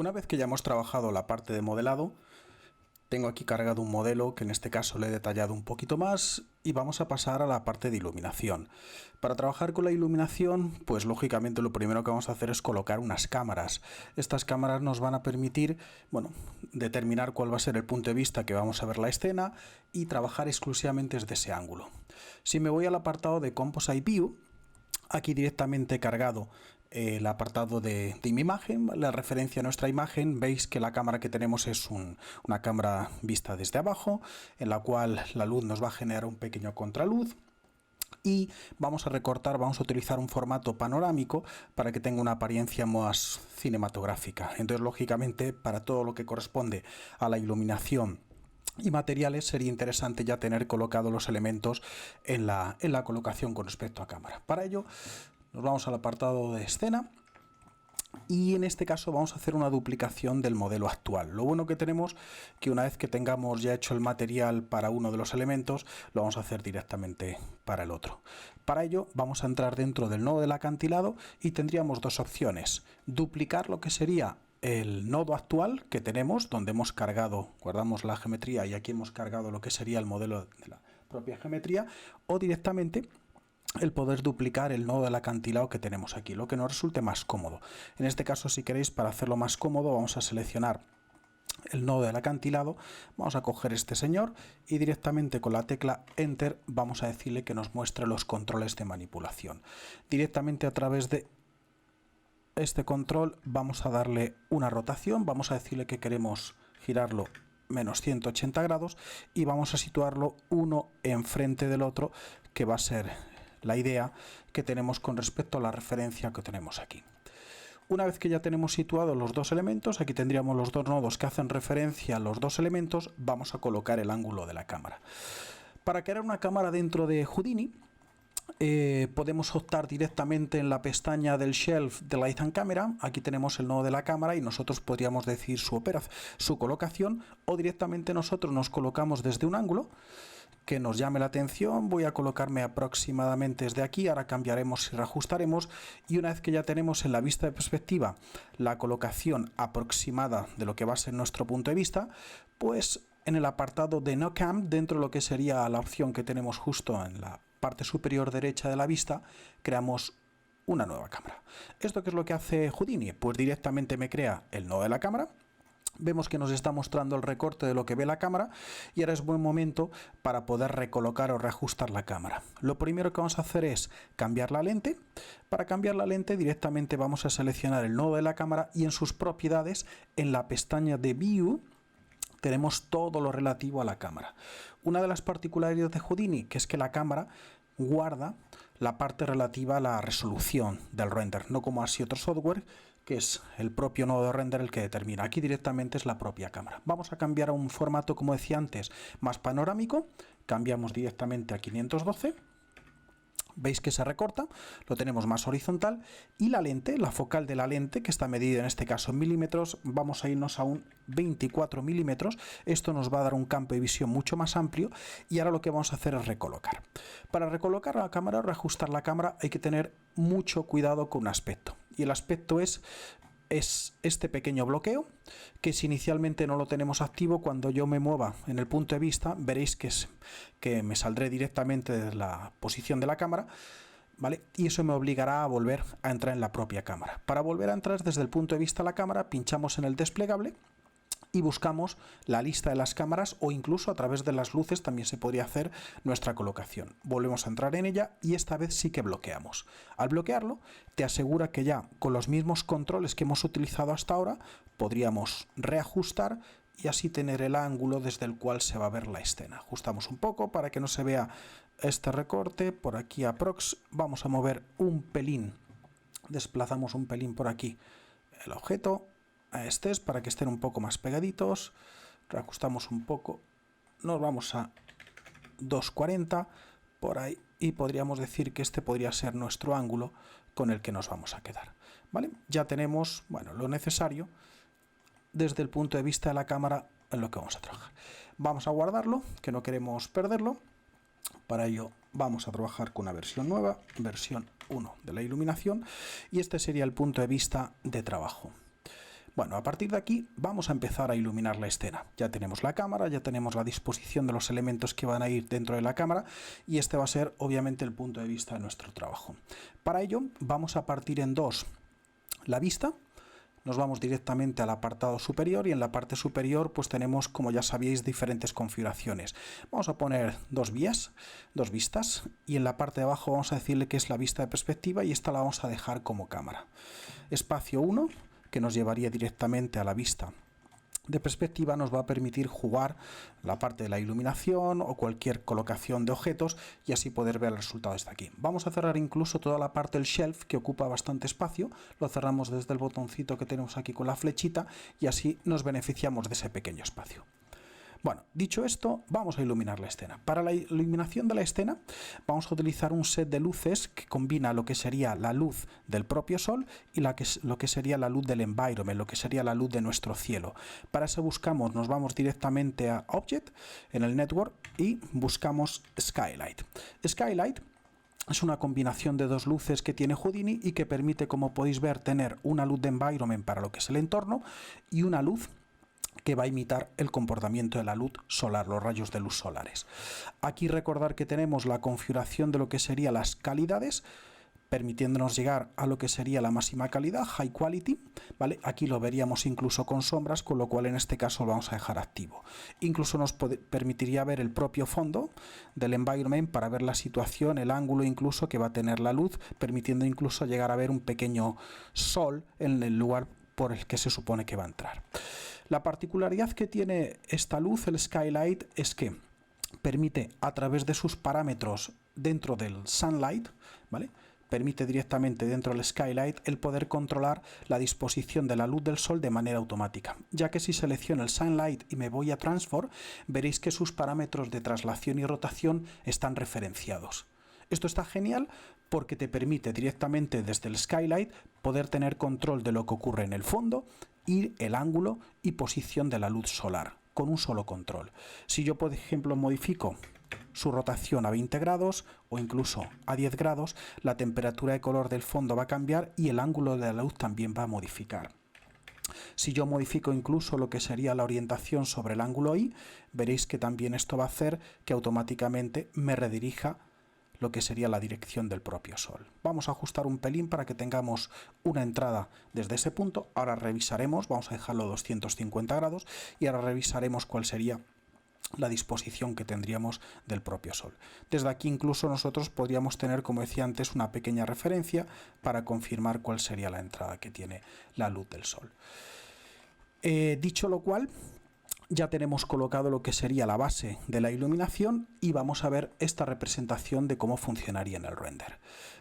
Una vez que ya hemos trabajado la parte de modelado, tengo aquí cargado un modelo que en este caso le he detallado un poquito más y vamos a pasar a la parte de iluminación. Para trabajar con la iluminación, pues lógicamente lo primero que vamos a hacer es colocar unas cámaras. Estas cámaras nos van a permitir, bueno, determinar cuál va a ser el punto de vista que vamos a ver la escena y trabajar exclusivamente desde ese ángulo. Si me voy al apartado de Composite View, aquí directamente he cargado el apartado de mi imagen, la referencia a nuestra imagen. Veis que la cámara que tenemos es una cámara vista desde abajo, en la cual la luz nos va a generar un pequeño contraluz. Y vamos a recortar, vamos a utilizar un formato panorámico para que tenga una apariencia más cinematográfica. Entonces, lógicamente, para todo lo que corresponde a la iluminación y materiales, sería interesante ya tener colocados los elementos en la colocación con respecto a cámara. Para ello, nos vamos al apartado de escena y en este caso vamos a hacer una duplicación del modelo actual. Lo bueno que tenemos que una vez que tengamos ya hecho el material para uno de los elementos, lo vamos a hacer directamente para el otro. Para ello vamos a entrar dentro del nodo del acantilado y tendríamos dos opciones: duplicar lo que sería el nodo actual que tenemos, donde hemos cargado, guardamos la geometría y aquí hemos cargado lo que sería el modelo de la propia geometría, o directamente el poder duplicar el nodo del acantilado que tenemos aquí, lo que nos resulte más cómodo. En este caso, si queréis, para hacerlo más cómodo, vamos a seleccionar el nodo del acantilado, vamos a coger este señor y directamente con la tecla Enter vamos a decirle que nos muestre los controles de manipulación. Directamente a través de este control vamos a darle una rotación, vamos a decirle que queremos girarlo menos 180 grados y vamos a situarlo uno enfrente del otro, que va a ser la idea que tenemos con respecto a la referencia que tenemos aquí. Una vez que ya tenemos situados los dos elementos, aquí tendríamos los dos nodos que hacen referencia a los dos elementos, vamos a colocar el ángulo de la cámara. Para crear una cámara dentro de Houdini, podemos optar directamente en la pestaña del shelf de Light and Camera. Aquí tenemos el nodo de la cámara y nosotros podríamos decir su colocación, o directamente nosotros nos colocamos desde un ángulo que nos llame la atención. Voy a colocarme aproximadamente desde aquí, ahora cambiaremos y reajustaremos, y una vez que ya tenemos en la vista de perspectiva la colocación aproximada de lo que va a ser nuestro punto de vista, pues en el apartado de No Cam, dentro de lo que sería la opción que tenemos justo en la parte superior derecha de la vista, creamos una nueva cámara. ¿Esto qué es lo que hace Houdini? Pues directamente me crea el nodo de la cámara. Vemos que nos está mostrando el recorte de lo que ve la cámara y ahora es buen momento para poder recolocar o reajustar la cámara. Lo primero que vamos a hacer es cambiar la lente. Para cambiar la lente directamente vamos a seleccionar el nodo de la cámara y en sus propiedades, en la pestaña de View, tenemos todo lo relativo a la cámara. Una de las particularidades de Houdini, que es que la cámara guarda la parte relativa a la resolución del render, no como así otro software, que es el propio nodo de render el que determina. Aquí directamente es la propia cámara. Vamos a cambiar a un formato, como decía antes, más panorámico. Cambiamos directamente a 512. Veis que se recorta, lo tenemos más horizontal, y la lente, la focal de la lente, que está medida en este caso en milímetros, vamos a irnos a un 24 milímetros. Esto nos va a dar un campo de visión mucho más amplio y ahora lo que vamos a hacer es recolocar. Para recolocar la cámara o reajustar la cámara hay que tener mucho cuidado con un aspecto, y el aspecto es este pequeño bloqueo, que si inicialmente no lo tenemos activo, cuando yo me mueva en el punto de vista veréis que me saldré directamente de la posición de la cámara, ¿vale? Y eso me obligará a volver a entrar en la propia cámara. Para volver a entrar desde el punto de vista de la cámara, pinchamos en el desplegable y buscamos la lista de las cámaras, o incluso a través de las luces también se podría hacer nuestra colocación. Volvemos a entrar en ella y esta vez sí que bloqueamos. Al bloquearlo, te asegura que ya con los mismos controles que hemos utilizado hasta ahora podríamos reajustar y así tener el ángulo desde el cual se va a ver la escena. Ajustamos un poco para que no se vea este recorte. Por aquí aprox vamos a mover un pelín, desplazamos un pelín por aquí el objeto a estos para que estén un poco más pegaditos, reajustamos un poco, nos vamos a 240 por ahí y podríamos decir que este podría ser nuestro ángulo con el que nos vamos a quedar, ¿vale? Ya tenemos, bueno, lo necesario desde el punto de vista de la cámara en lo que vamos a trabajar. Vamos a guardarlo, que no queremos perderlo. Para ello vamos a trabajar con una versión nueva, versión 1 de la iluminación, y este sería el punto de vista de trabajo. Bueno, a partir de aquí vamos a empezar a iluminar la escena. Ya tenemos la cámara, ya tenemos la disposición de los elementos que van a ir dentro de la cámara y este va a ser obviamente el punto de vista de nuestro trabajo. Para ello vamos a partir en dos la vista. Nos vamos directamente al apartado superior y en la parte superior pues tenemos, como ya sabéis, diferentes configuraciones. Vamos a poner dos vistas, y en la parte de abajo vamos a decirle que es la vista de perspectiva y esta la vamos a dejar como cámara. Espacio 1, que nos llevaría directamente a la vista de perspectiva, nos va a permitir jugar la parte de la iluminación o cualquier colocación de objetos y así poder ver el resultado desde aquí. Vamos a cerrar incluso toda la parte del shelf, que ocupa bastante espacio. Lo cerramos desde el botoncito que tenemos aquí con la flechita y así nos beneficiamos de ese pequeño espacio. Bueno, dicho esto, vamos a iluminar la escena. Para la iluminación de la escena vamos a utilizar un set de luces que combina lo que sería la luz del propio sol y lo que sería la luz del environment, lo que sería la luz de nuestro cielo. Para eso nos vamos directamente a Object, en el Network, y buscamos Skylight. Skylight es una combinación de dos luces que tiene Houdini y que permite, como podéis ver, tener una luz de environment para lo que es el entorno y una luz que va a imitar el comportamiento de la luz solar, los rayos de luz solares. Aquí recordar que tenemos la configuración de lo que serían las calidades, permitiéndonos llegar a lo que sería la máxima calidad, High Quality, ¿vale? Aquí lo veríamos incluso con sombras, con lo cual en este caso lo vamos a dejar activo. Incluso nos permitiría ver el propio fondo del environment para ver la situación, el ángulo incluso que va a tener la luz, permitiendo incluso llegar a ver un pequeño sol en el lugar por el que se supone que va a entrar. La particularidad que tiene esta luz, el Skylight, es que permite, a través de sus parámetros dentro del Sunlight, ¿vale?, permite directamente dentro del Skylight el poder controlar la disposición de la luz del sol de manera automática, ya que si selecciono el Sunlight y me voy a Transform, veréis que sus parámetros de traslación y rotación están referenciados. Esto está genial porque te permite directamente desde el Skylight poder tener control de lo que ocurre en el fondo y el ángulo y posición de la luz solar con un solo control. Si yo, por ejemplo, modifico su rotación a 20 grados o incluso a 10 grados, la temperatura de color del fondo va a cambiar y el ángulo de la luz también va a modificar. Si yo modifico incluso lo que sería la orientación sobre el ángulo Y, veréis que también esto va a hacer que automáticamente me redirija lo que sería la dirección del propio sol. Vamos a ajustar un pelín para que tengamos una entrada desde ese punto. Ahora revisaremos, vamos a dejarlo a 250 grados y ahora revisaremos cuál sería la disposición que tendríamos del propio sol. Desde aquí incluso nosotros podríamos tener, como decía antes, una pequeña referencia para confirmar cuál sería la entrada que tiene la luz del sol. Dicho lo cual, ya tenemos colocado lo que sería la base de la iluminación y vamos a ver esta representación de cómo funcionaría en el render.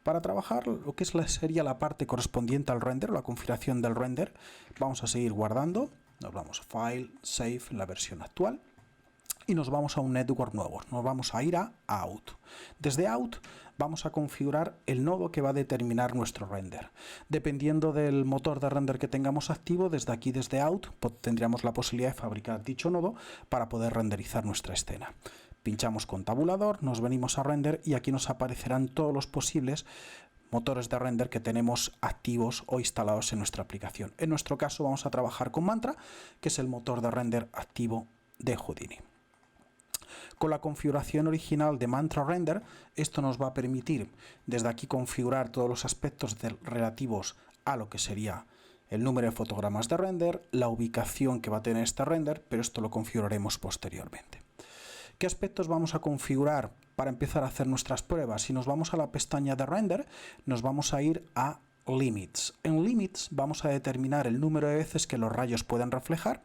Para trabajar lo que sería la parte correspondiente al render, la configuración del render, vamos a seguir guardando, nos vamos a File, Save, en la versión actual, y nos vamos a un network nuevo, nos vamos a ir a Out. Desde Out vamos a configurar el nodo que va a determinar nuestro render. Dependiendo del motor de render que tengamos activo, desde aquí, desde Out, tendríamos la posibilidad de fabricar dicho nodo para poder renderizar nuestra escena. Pinchamos con tabulador, nos venimos a Render y aquí nos aparecerán todos los posibles motores de render que tenemos activos o instalados en nuestra aplicación. En nuestro caso vamos a trabajar con Mantra, que es el motor de render activo de Houdini. Con la configuración original de Mantra Render, esto nos va a permitir desde aquí configurar todos los aspectos relativos a lo que sería el número de fotogramas de render, la ubicación que va a tener este render, pero esto lo configuraremos posteriormente. ¿Qué aspectos vamos a configurar para empezar a hacer nuestras pruebas? Si nos vamos a la pestaña de Render, nos vamos a ir a Limits. En Limits vamos a determinar el número de veces que los rayos pueden reflejar,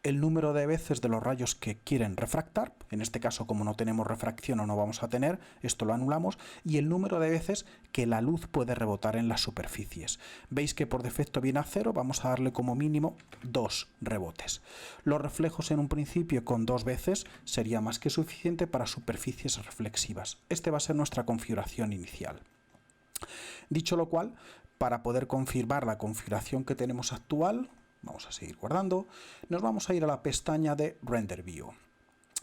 el número de veces de los rayos que quieren refractar, en este caso como no tenemos refracción o no vamos a tener, esto lo anulamos, y el número de veces que la luz puede rebotar en las superficies. Veis que por defecto viene a 0, vamos a darle como mínimo 2 rebotes. Los reflejos en un principio con 2 veces sería más que suficiente para superficies reflexivas. Este va a ser nuestra configuración inicial. Dicho lo cual, para poder confirmar la configuración que tenemos actual, vamos a seguir guardando, nos vamos a ir a la pestaña de Render View.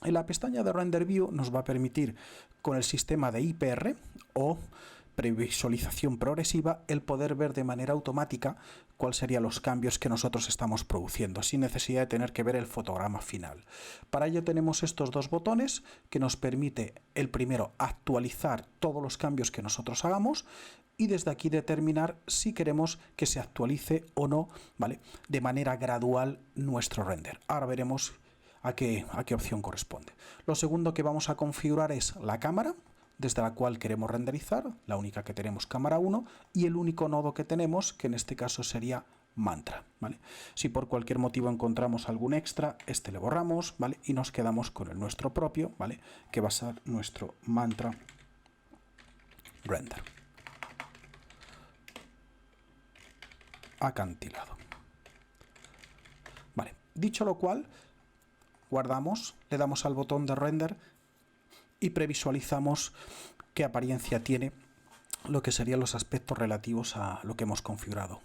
En la pestaña de Render View nos va a permitir, con el sistema de IPR o previsualización progresiva, el poder ver de manera automática cuáles serían los cambios que nosotros estamos produciendo, sin necesidad de tener que ver el fotograma final. Para ello tenemos estos dos botones que nos permite, el primero, actualizar todos los cambios que nosotros hagamos, y desde aquí determinar si queremos que se actualice o no, ¿vale?, de manera gradual nuestro render. Ahora veremos a qué opción corresponde. Lo segundo que vamos a configurar es la cámara, desde la cual queremos renderizar, la única que tenemos, cámara 1, y el único nodo que tenemos, que en este caso sería Mantra, ¿vale? Si por cualquier motivo encontramos algún extra, este le borramos, ¿vale?, y nos quedamos con el nuestro propio, ¿vale?, que va a ser nuestro Mantra Render. Acantilado. Vale, dicho lo cual, guardamos, le damos al botón de render y previsualizamos qué apariencia tiene lo que serían los aspectos relativos a lo que hemos configurado.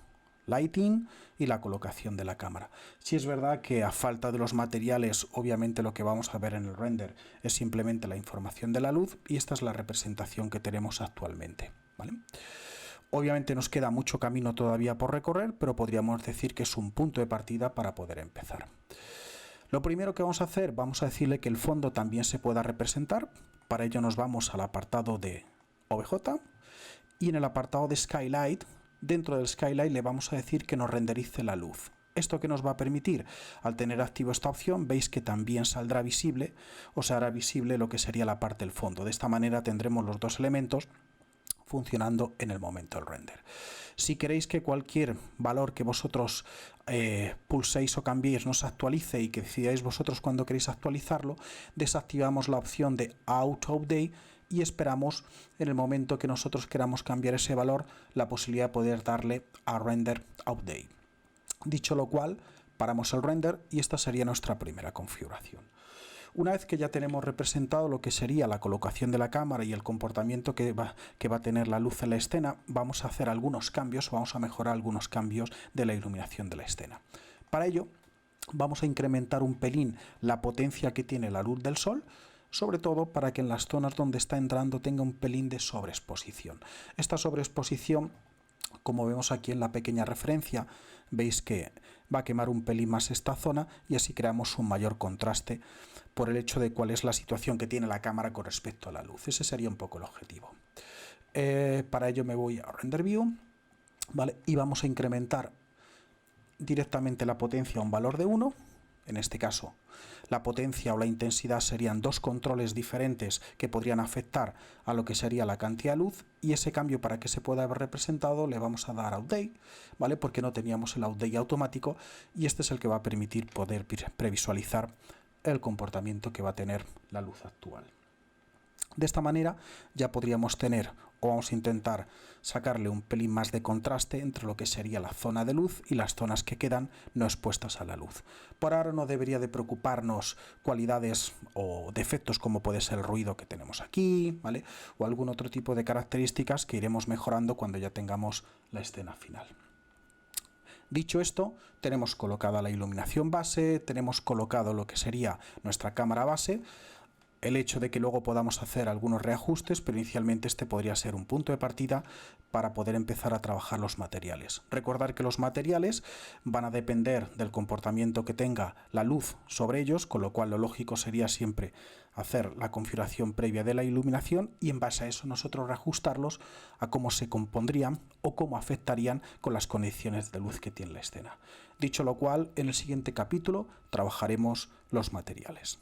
Lighting y la colocación de la cámara. Si es verdad que a falta de los materiales, obviamente lo que vamos a ver en el render es simplemente la información de la luz, y esta es la representación que tenemos actualmente, ¿vale? Obviamente nos queda mucho camino todavía por recorrer, pero podríamos decir que es un punto de partida para poder empezar. Lo primero que vamos a hacer, vamos a decirle que el fondo también se pueda representar. Para ello nos vamos al apartado de OBJ y en el apartado de Skylight, dentro del Skylight le vamos a decir que nos renderice la luz. ¿Esto qué nos va a permitir? Al tener activo esta opción, veis que también saldrá visible, o se hará visible lo que sería la parte del fondo. De esta manera tendremos los dos elementos funcionando en el momento del render. Si queréis que cualquier valor que vosotros pulséis o cambiéis no se actualice y que decidáis vosotros cuándo queréis actualizarlo, desactivamos la opción de Auto Update y esperamos en el momento que nosotros queramos cambiar ese valor la posibilidad de poder darle a Render Update. Dicho lo cual, paramos el render y esta sería nuestra primera configuración. Una vez que ya tenemos representado lo que sería la colocación de la cámara y el comportamiento que va a tener la luz en la escena, vamos a hacer algunos cambios, vamos a mejorar algunos cambios de la iluminación de la escena. Para ello, vamos a incrementar un pelín la potencia que tiene la luz del sol, sobre todo para que en las zonas donde está entrando tenga un pelín de sobreexposición. Esta sobreexposición, como vemos aquí en la pequeña referencia, veis que va a quemar un pelín más esta zona y así creamos un mayor contraste por el hecho de cuál es la situación que tiene la cámara con respecto a la luz. Ese sería un poco el objetivo. Para ello me voy a Render View, ¿vale?, y vamos a incrementar directamente la potencia a un valor de 1. En este caso, la potencia o la intensidad serían dos controles diferentes que podrían afectar a lo que sería la cantidad de luz, y ese cambio, para que se pueda haber representado, le vamos a dar a Update, ¿vale?, porque no teníamos el Update automático, y este es el que va a permitir poder previsualizar el comportamiento que va a tener la luz actual. De esta manera ya podríamos tener, o vamos a intentar sacarle un pelín más de contraste entre lo que sería la zona de luz y las zonas que quedan no expuestas a la luz. Por ahora no debería de preocuparnos cualidades o defectos como puede ser el ruido que tenemos aquí, ¿vale?, o algún otro tipo de características que iremos mejorando cuando ya tengamos la escena final. Dicho esto, tenemos colocada la iluminación base, tenemos colocado lo que sería nuestra cámara base. El hecho de que luego podamos hacer algunos reajustes, pero inicialmente este podría ser un punto de partida para poder empezar a trabajar los materiales. Recordar que los materiales van a depender del comportamiento que tenga la luz sobre ellos, con lo cual lo lógico sería siempre hacer la configuración previa de la iluminación y en base a eso nosotros reajustarlos a cómo se compondrían o cómo afectarían con las condiciones de luz que tiene la escena. Dicho lo cual, en el siguiente capítulo trabajaremos los materiales.